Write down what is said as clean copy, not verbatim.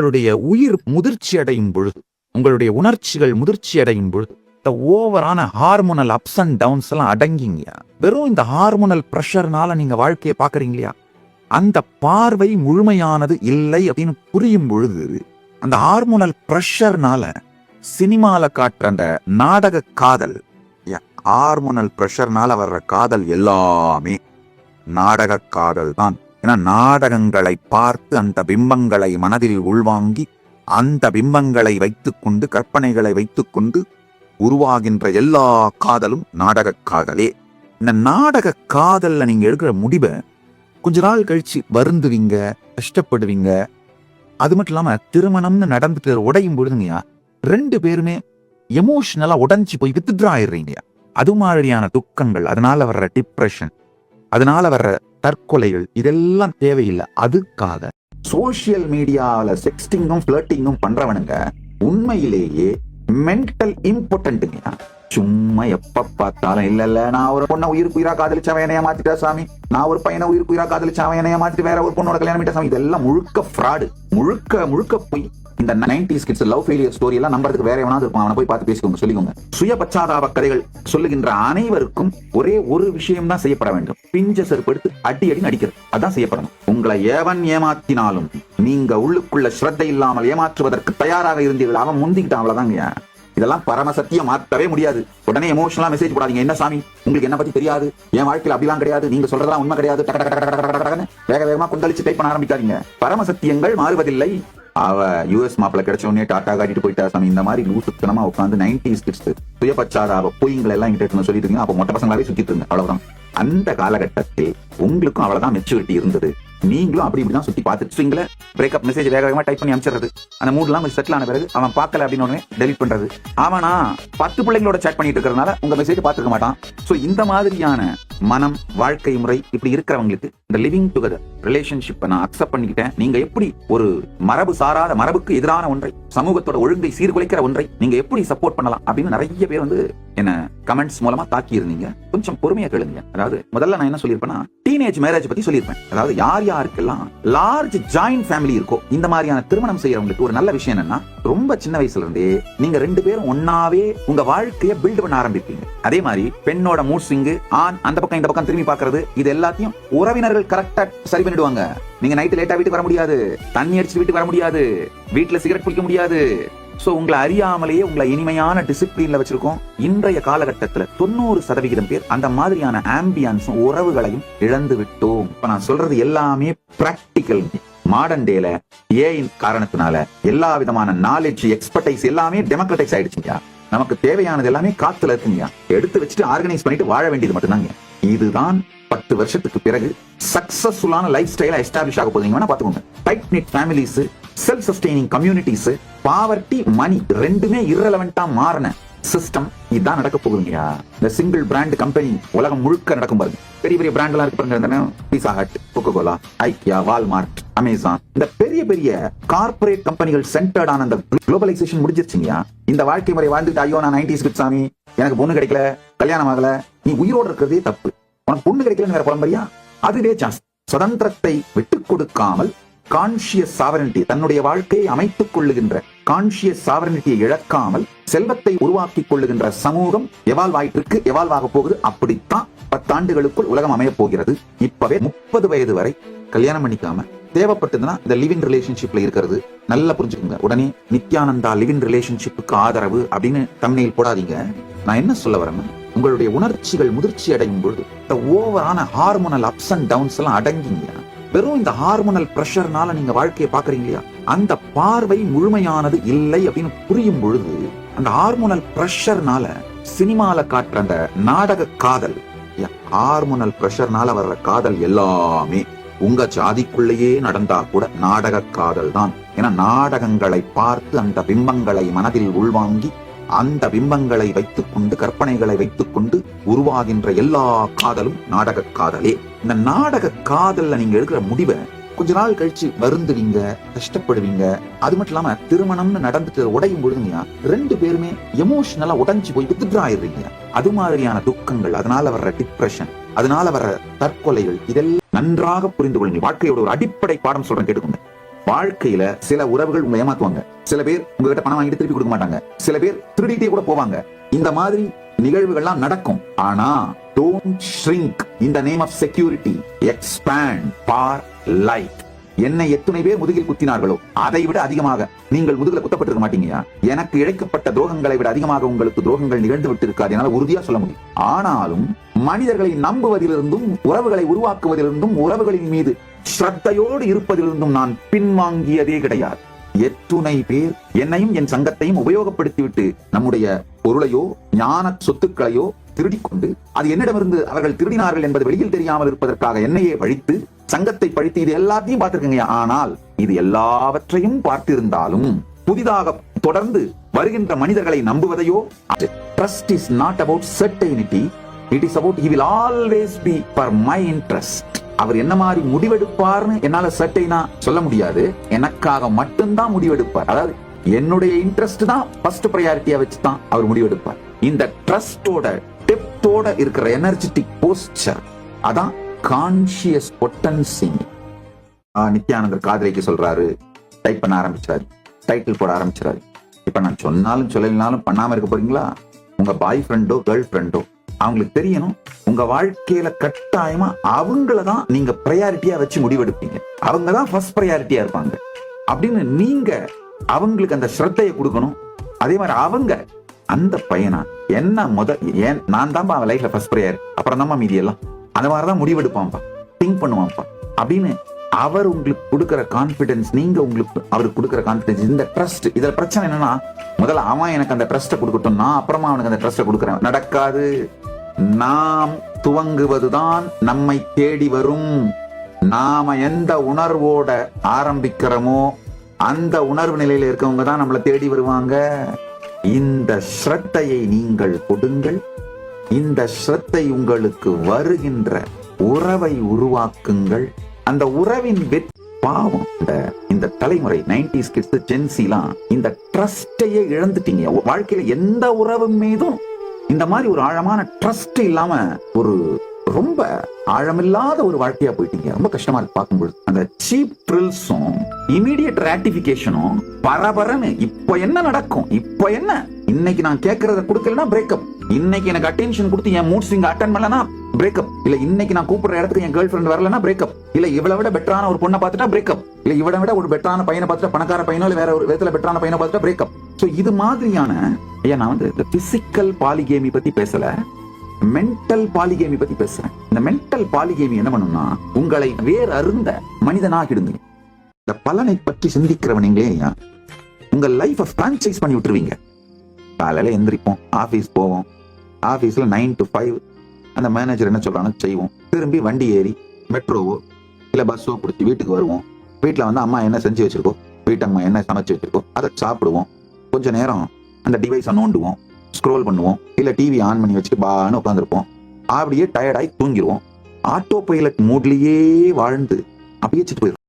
உங்களுடைய உயிர் முதிர்ச்சி அடையும் பொழுது, உங்களுடைய உணர்ச்சிகள் முதிர்ச்சி அடையும் பொழுது, இந்த ஓவரான ஹார்மோனல் அப்ஸ் அண்ட் டவுன்ஸ் எல்லாம் அடங்கிங்க. வெறும் இந்த ஹார்மோனல் பிரஷர்னால நீங்க வாழ்க்கையை பாக்குறீங்க இல்லையா, அந்த பார்வை முழுமையானது இல்லை அப்படின்னு புரியும் பொழுது, அந்த ஹார்மோனல் பிரஷர்னால சினிமால காட்டுற அந்த நாடக காதல், ஹார்மோனல் பிரஷர்னால வர்ற காதல் எல்லாமே நாடக காதல் தான். ஏன்னா நாடகங்களை பார்த்து அந்த பிம்பங்களை மனதில் உள்வாங்கி அந்த பிம்பங்களை வைத்துக்கொண்டு, கற்பனைகளை வைத்துக்கொண்டு உருவாகின்ற எல்லா காதலும் நாடக காதலே. இந்த நாடக காதல்ல நீங்க எடுக்கிற முடிவை கொஞ்ச நாள் கழிச்சு வருந்துவீங்க, கஷ்டப்படுவீங்க. அது மட்டும் இல்லாம திருமணம்னு நடந்துட்டு உடையும் பொழுதுங்கயா, 2 பேருமே எமோஷனலா உடைஞ்சு போய் வித்ட்ரா ஆயிடுறீங்க. அது மாதிரியான துக்கங்கள், அதனால வர்ற டிப்ரெஷன், அதனால வர்ற தற்கொலைகள், இதெல்லாம் தேவையில்லை. அதுக்காக சோசியல் மீடியாவில் செக்ஸ்டிங்கும் ஃபிளர்ட்டிங்கும் பண்றவனுங்க உண்மையிலேயே மென்டல் இம்பார்ட்டன்ட்டுங்க. சும்மா எப்ப பார்த்தாலும் இல்ல நான் ஒரு பொண்ணை உயிருக்கு உயிரா காதலிச்சவன் என்னைய மாத்திட்டா சாமி, நான் ஒரு பையனை உயிருக்கு உயிரா காதலிச்சவன் என்னைய மாத்திட்டு வேற ஒரு பொண்ணோட கல்யாணம் பண்ணிட்டா சாமி. இதெல்லாம் முழுக்க ஃப்ராடு, முழுக்க போய். இந்த 90s kids love failure story எல்லாம் நம்பறதுக்கு வேற எவனாவது இருப்பான், அவனை போய் பார்த்து பேசிக்கோங்க, சொல்லிக்கோங்க. சுய பச்சாதாப கதைகள் சொல்லுகின்ற அனைவருக்கும் ஒரே ஒரு விஷயம் தான் செய்யப்பட வேண்டும், பிஞ்ச செருப்படுத்து அடி அடிக்கிறது. அதான் செய்யப்படணும். உங்களை எவன் ஏமாத்தினாலும் நீங்க உள்ளுக்குள்ள ஸ்ரத்தை இல்லாமல் ஏமாற்றுவதற்கு தயாராக இருந்தீர்கள், அவன் முந்திக்கிட்டான், அவ்வளவுதாங்க. இதெல்லாம் பரமசத்தியம், மாற்றவே முடியாது. உடனே எமோஷனலா மெசேஜ் போடாதீங்க. என்ன சாமி உங்களுக்கு என்ன பத்தி தெரியாது, என் வாழ்க்கையில் அப்படிலாம் கிடையாது, நீங்க சொல்றதெல்லாம் உண்மை கிடையாது, வேக வேகமா கொந்தளிச்சு டைப் பண்ண ஆரம்பிக்காதீங்க. பரமசத்தியங்கள் மாறுவதில்லை. அவ US மாப்பிள்ள கிடைச்ச உடனே டாட்டா காட்டிட்டு போயிட்டா சாமி. இந்த மாதிரி லூசுத்தனமா உட்காந்து 90s கிட்ஸ் சுய பச்சாதாப பொய்களை எல்லாம் கிட்ட சொல்லிட்டு இருங்க. அப்ப மொட்டை பசங்களாவே சுத்திட்டு இருங்க, அவ்வளவுதான். அந்த காலகட்டத்தில் உங்களுக்கும் அவ்வளவுதான் மெச்சூரிட்டி இருந்தது. நீங்களும் அப்படி இப்படிதான் சுத்தி பார்த்துட்டு பிரேக்கப் மெசேஜ் வேக வேகமா டைப் பண்ணி அனுப்பிச்சிடுறது. அந்த மூட்லாம் செட்டில் ஆன பிறகு அவன் பார்க்கல அப்படின்னு உடனே டெலிட் பண்றது. அவனா 10 பிள்ளைங்களோட சேட் பண்ணிட்டு இருக்கிறதுனால உங்க மெசேஜ் பார்த்துக்க மாட்டான். சோ இந்த மாதிரியான மனம், வாழ்க்கை முறை இப்படி இருக்கிறவங்களுக்கு இந்த லிவிங் டுகெதர் ரிலேஷன்ஷிப்பை நான் அக்செப்ட் பண்ணிக்கிட்டேன். நீங்க எப்படி ஒரு மரபு சாராத, மரபுக்கு எதிரான ஒன்றை, சமூகத்தோட ஒழுங்கை சீர்குலைக்கிற ஒன்றை நீங்க எப்படி சப்போர்ட் பண்ணலாம் அப்படின்னு நிறைய பேர் வந்து என்ன கமெண்ட்ஸ் மூலமா தாக்கி இருந்தீங்க. கொஞ்சம் பொறுமையா கேளுங்க. அதாவது முதல்ல நான் என்ன சொல்லியிருப்பேன்னா, டீனேஜ் மேரேஜ் பத்தி சொல்லியிருப்பேன். அதாவது யாருக்கெல்லாம் லார்ஜ் ஜாயிண்ட் ஃபேமிலி இருக்கோ, இந்த மாதிரியான திருமணம் செய்யறவங்களுக்கு ஒரு நல்ல விஷயம் என்னன்னா, ரொம்ப சின்ன வயசுல இருந்தே நீங்க 2 பேரும் ஒன்னாவே உங்க வாழ்க்கையை பில்ட் பண்ண ஆரம்பிப்பீங்க. அதே மாதிரி பெண்ணோட மூட் ஸ்விங்கு, ஆண் அந்த பக்கம் இந்த பக்கம் திரும்பி பாக்குறது, இது எல்லாத்தையும் உறவினர்கள் கரெக்டா சரி பண்ணிடுவாங்க. நீங்க நைட்டு லேட்டா வீட்டுக்கு வர முடியாது, தண்ணி அடிச்சு வீட்டுக்கு வர முடியாது, வீட்டுல சிகரெட் குடிக்க முடியாது. சோ உங்களை அறியாமலேயே உங்களை இனிமையான டிசிப்ளின்ல வச்சிருக்கோம். இன்றைய காலகட்டத்துல 90% பேர் அந்த மாதிரியான ஆம்பியன்ஸும் உறவுகளையும் இழந்து விட்டோம். இப்ப நான் சொல்றது எல்லாமே பிராக்டிக்கல். மாடர்ன் டேல ஏன் காரணத்தினால எல்லா விதமான நாலேஜ், எக்ஸ்பர்டைஸ் எல்லாமே டெமோக்ரடைஸ் ஆயிடுச்சுங்க. நமக்கு தேவையானது எல்லாமே காத்துல இருக்குங்க. எடுத்து வச்சுட்டு ஆர்கனைஸ் பண்ணிட்டு வாழ வேண்டியது மட்டும்தாங்க. இதுதான் 10 வருஷத்துக்கு பிறகு சக்சஸ்ஃபுல்லான லைஃப் ஸ்டைலா எஸ்டாப்ளிஷ் ஆக போகுதுங்க. வேணா பாத்துக்கோங்க. Tight knit families, self sustaining communities, poverty, money ரெண்டுமே இரலவெண்டா மாறின சிஸ்டம் இதான் நடக்க போகுதுங்கயா. இந்த சிங்கிள் பிராண்ட் கம்பெனி உலகம் முழுக்க நடக்கும் பாருங்க. பெரிய பெரிய பிராண்ட் எல்லாம் இருக்கு பாருங்க. Pizza Hut, Coca Cola, IKEA, Walmart, Amazon, இந்த பெரிய பெரிய கார்பரேட் கம்பெனிகள் சென்டர்டான அந்த குளோபலைசேஷன் முடிஞ்சிருச்சுங்கயா. இந்த வாழ்க்கை முறை வாழ்ந்துட்டு, ஐயோ நான் 90s கிட் சாமி, எனக்கு பொண்ணு கிடைக்கல, கல்யாணம் ஆகல, நீ உயிரோடு இருக்கிறதே தப்பு, உனக்கு பொண்ணு கிடைக்கலன்னு வேற புலம்பரியா? அதுவே சான்ஸ். சுதந்திரத்தை விட்டுக் கொடுக்காமல் கான்ஷியஸ் சாவரனிட்டி, தன்னுடைய வாழ்க்கையை அமைத்துக் கொள்ளுகின்ற கான்ஷியஸ் சாவரனிட்டியை இழக்காமல் செல்வத்தை உருவாக்கிக் கொள்ளுகின்ற சமூகம் எவால்வ் ஆயிட்டு இருக்கு, எவால்வ் ஆக போகுது. அப்படித்தான் 10 ஆண்டுகளுக்குள் உலகம் அமைய போகிறது. இப்பவே 30 வயது வரை கல்யாணம் பண்ணிக்காம தேவைப்பட்டதுன்னா இந்த லிவ் இன் ரிலேஷன்ஷிப்ல இருக்கிறது நல்லா புரிஞ்சுக்கோங்க. உடனே நித்யானந்தா லிவ் இன் ரிலேஷன்ஷிப்புக்கு ஆதரவு அப்படின்னு தம்ப்நெயில் போடாதீங்க. நான் என்ன சொல்ல வரேன்னா, உங்களுடைய உணர்ச்சிகள் முதிர்ச்சி அடையும் பொழுது இந்த ஓவரான ஹார்மோனல் அப்ஸ் அண்ட் டவுன்ஸ் எல்லாம் அடங்கிங்க. வெறும் இந்த ஹார்மோனல் பிரஷர்னால நீங்க வாழ்க்கையை பாக்குறீங்க இல்லையா, அந்த பார்வை முழுமையானது இல்லை அப்படின்னு புரியும் பொழுது, அந்த ஹார்மோனல் பிரஷர்னால சினிமால காட்டுற அந்த நாடக காதல், ஹார்மோனல் பிரஷர்னால வர்ற காதல் எல்லாமே உங்க ஜாதிக்குள்ளேயே நடந்தா கூட நாடக காதல் தான். ஏன்னா நாடகங்களை பார்த்து அந்த பிம்பங்களை மனதில் உள்வாங்கி அந்த பிம்பங்களை வைத்துக் கொண்டு, கற்பனைகளை வைத்துக் கொண்டு உருவாகின்ற எல்லா காதலும் நாடக காதலே. இந்த நாடக காதல்ல நீங்க எடுக்கிற முடிவை கொஞ்ச நாள் கழிச்சு வருந்துவீங்க, கஷ்டப்படுவீங்க. அது மட்டும் இல்லாம திருமணம்னு நடந்துட்டு உடையும் பொழுதுங்க 2 பேருமே எமோஷனலா உடைஞ்சு போய் வித்ட்ரா ஆயிடுறீங்க. அது மாதிரியான துக்கங்கள், அதனால வர்ற டிப்ரெஷன், அதனால வர்ற தற்கொலைகள், இதெல்லாம் நன்றாக புரிந்து கொள்ளுங்க. வாழ்க்கையோட ஒரு அடிப்படை பாடம் சொல்றேன், கேட்டுக்கோங்க. வாழ்க்கையில சில உறவுகள் உங்களை ஏமாத்துவாங்க. சில பேர் உங்ககிட்ட பணம் வாங்கிட்டு திருப்பி கொடுக்க மாட்டாங்க. சில பேர் திருடிட்டே கூட போவாங்க. இந்த மாதிரி நிகழ்வுகள்லாம் நடக்கும். ஆனா don't shrink in the name of security, expand for life. என்னை எத்தனை பேர் முதுகில் குத்தினார்களோ அதை விட அதிகமாக நீங்கள் முதுகில் குத்தப்பட்டிருக்க மாட்டீங்க. எனக்கு இழைக்கப்பட்ட துரோகங்களை விட அதிகமாக உங்களுக்கு துரோகங்கள் நிகழ்ந்து விட்டு இருக்காது, என்னால உறுதியா சொல்ல முடியும். ஆனாலும் மனிதர்களை நம்புவதிலிருந்தும் உறவுகளை உருவாக்குவதிலிருந்தும் உறவுகளின் மீது ஸ்ரத்தையோடு இருப்பதிலிருந்தும் நான் பின்வாங்கியதே கிடையாது. எத்துணை பேர் என்னையும் என் சங்கத்தையும் உபயோகப்படுத்திவிட்டு நம்முடைய பொருளையோ ஞான சொத்துக்களையோ திருடிக்கொண்டு அது என்னிடமிருந்து அவர்கள் திருடினார்கள் என்பது வெளியில் தெரியாமல் இருப்பதற்காக என்னையே பழித்து சங்கத்தை பழித்து இது எல்லாத்தையும் பார்த்திருக்கீங்க. ஆனால் இது எல்லாவற்றையும் பார்த்திருந்தாலும் புதிதாக தொடர்ந்து வருகின்ற மனிதர்களை நம்புவதையோ, trust is not about certainty, it is about he will always be for my interest. அவர் என்ன மாதிரி முடிவெடுப்பார்னு என்னால சர்டைனா சொல்ல முடியாது. எனக்காக மட்டும்தான் முடிவெடுப்பார். அதாவது என்னுடைய இன்ட்ரெஸ்ட் தான் ஃபர்ஸ்ட் பிரையாரிட்டியா வச்சு தான் அவர் முடிவெடுப்பார். இந்த ட்ரஸ்டோட டெப்தோட இருக்கிற எனர்ஜெட்டிக் போஸ்டர் அதான் கான்ஷியஸ் பொட்டன்சி. நித்யானந்தர் காதலிக்கு சொல்றாரு, டைப் பண்ண ஆரம்பிச்சாரு, டைட்டில் போட ஆரம்பிச்சாரு. இப்ப நான் சொன்னாலும் சொல்லலைனாலும் பண்ணாம இருக்க போறீங்களா? உங்க பாய் ஃப்ரெண்டோ கேர்ள் ஃப்ரெண்டோ அவங்களுக்கு தெரியணும் உங்க வாழ்க்கையில கட்டாயமா அவங்களதான் நீங்க பிரையாரிட்டியா வச்சு முடிவெடுப்பீங்க. அவங்கதான் ஃபர்ஸ்ட் பிரையாரிட்டியா இருப்பாங்க அப்படின்னு நீங்க அவங்களுக்கு அந்த ஸ்ரத்தையை கொடுக்கணும். அதே மாதிரி அவங்க அந்த பையனா என்ன ஏன் நான் தான் அவன் லைஃப்ல ஃபர்ஸ்ட் பிரையாரிட்டி, அப்புறம் தான் மீதி எல்லாம் அந்த மாதிரிதான் முடிவெடுப்பான்ப்பா, திங்க் பண்ணுவான்ப்பா அப்படின்னு அவர் உங்களுக்கு கொடுக்கிற கான்பிடன்ஸ், நீங்க உங்களுக்கு அவருக்கு கொடுக்கிற கான்பிடன்ஸ், இந்த ட்ரஸ்ட். இதுல பிரச்சனை என்னன்னா முதல்ல அவன் எனக்கு அந்த ட்ரஸ்ட்டை கொடுக்கட்டும், நான் அப்புறமா அவனுக்கு அந்த ட்ரஸ்ட்டை கொடுக்குறேன். நடக்காது. நாம் துவங்குவதுதான் நம்மை தேடி வரும். நாம எந்த உணர்வோட ஆரம்பிக்கிறோமோ அந்த உணர்வு நிலையில இருக்கவங்க தான் நம்மளை தேடி வருவாங்க. இந்த ஸ்ரத்தையை நீங்கள் கொடுங்கள். இந்த ஸ்ரத்தை உங்களுக்கு வருகின்ற உறவை உருவாக்குங்கள். அந்த உறவின் பாவம் இந்த தலைமுறை 90s கிட்ஸ், ஜென்சிலாம் இந்த ட்ரஸ்டையே இழந்துட்டீங்க. வாழ்க்கையில எந்த உறவு மீதும் இந்த மாதிரி ஒரு ஆழமான ட்ரஸ்ட் இல்லாம ஒரு ரொம்ப ஆழமில்லாத ஒரு வாழ்க்கையா போயிட்டீங்க. ரொம்ப கஷ்டமா இருக்கு பார்க்கும்போது. அந்த சீப் த்ரில்ஸும் இமீடியட் கிராட்டிபிகேஷனும் பரபரன்னு இப்ப என்ன நடக்கும், இப்ப என்ன இன்னைக்கு நான் கேட்கறத கொடுக்கலன்னா பிரேக்கப், இன்னைக்கு எனக்கு அட்டென்ஷன் கொடுத்து என் மூட் ஸ்விங் அட்டென்ட் பண்ணலனா பிரேக்கப், இல்ல இன்னைக்கு நான் கூப்பிடுற இடத்துக்கு என் கேர்ள் ஃப்ரெண்ட் வரலன்னா பிரேக்கப், இல்ல இவளை விட பெட்டரான ஒரு பொண்ணை பார்த்துட்டா பிரேக்கப், இல்ல இவளை விட ஒரு பெட்டரான பையனை பார்த்துட்டா பணக்கார பையனோ இல்ல வேற ஒரு விதத்துல பெட்டரான பையனை பார்த்துட்டா பிரேக்கப். சோ இது மாதிரியான நான் இந்த பிசிக்கல் பாலிகேமி பத்தி பேசல, மென்டல் பாலிகேமி பத்தி பேசுறேன். இந்த மென்டல் பாலிகேமி என்ன பண்ணும்னா உங்களை வேறு அருந்த மனிதனாகிடுங்க. இந்த பலனை பற்றி சிந்திக்கிறவனீங்களே உங்க லைஃபை பிரான்சைஸ் பண்ணி விட்டுருவீங்க. காலையில எந்திரிப்போம், ஆபீஸ் போவோம், ஆபீஸ்ல 9 to 5 அந்த மேனேஜர் என்ன சொல்றானோ செய்வோம். திரும்பி வண்டி ஏறி மெட்ரோவோ இல்ல பஸ்ஸோ பிடிச்சி வீட்டுக்கு வருவோம். வீட்டுல வந்து அம்மா என்ன செஞ்சு வச்சிருக்கோம், வீட்டம்மா என்ன சமைச்சு வச்சிருக்கோம் அதை சாப்பிடுவோம். கொஞ்ச நேரம் அந்த டிவைஸை நோண்டுவோம், ஸ்க்ரோல் பண்ணுவோம், இல்ல டிவி ஆன் பண்ணி வச்சுட்டு பான்னு உட்காந்துருப்போம். அப்படியே டயர்டாகி தூங்கிடுவோம். ஆட்டோ பைலட் மூட்லயே வாழ்ந்து அப்படியே போயிடும்.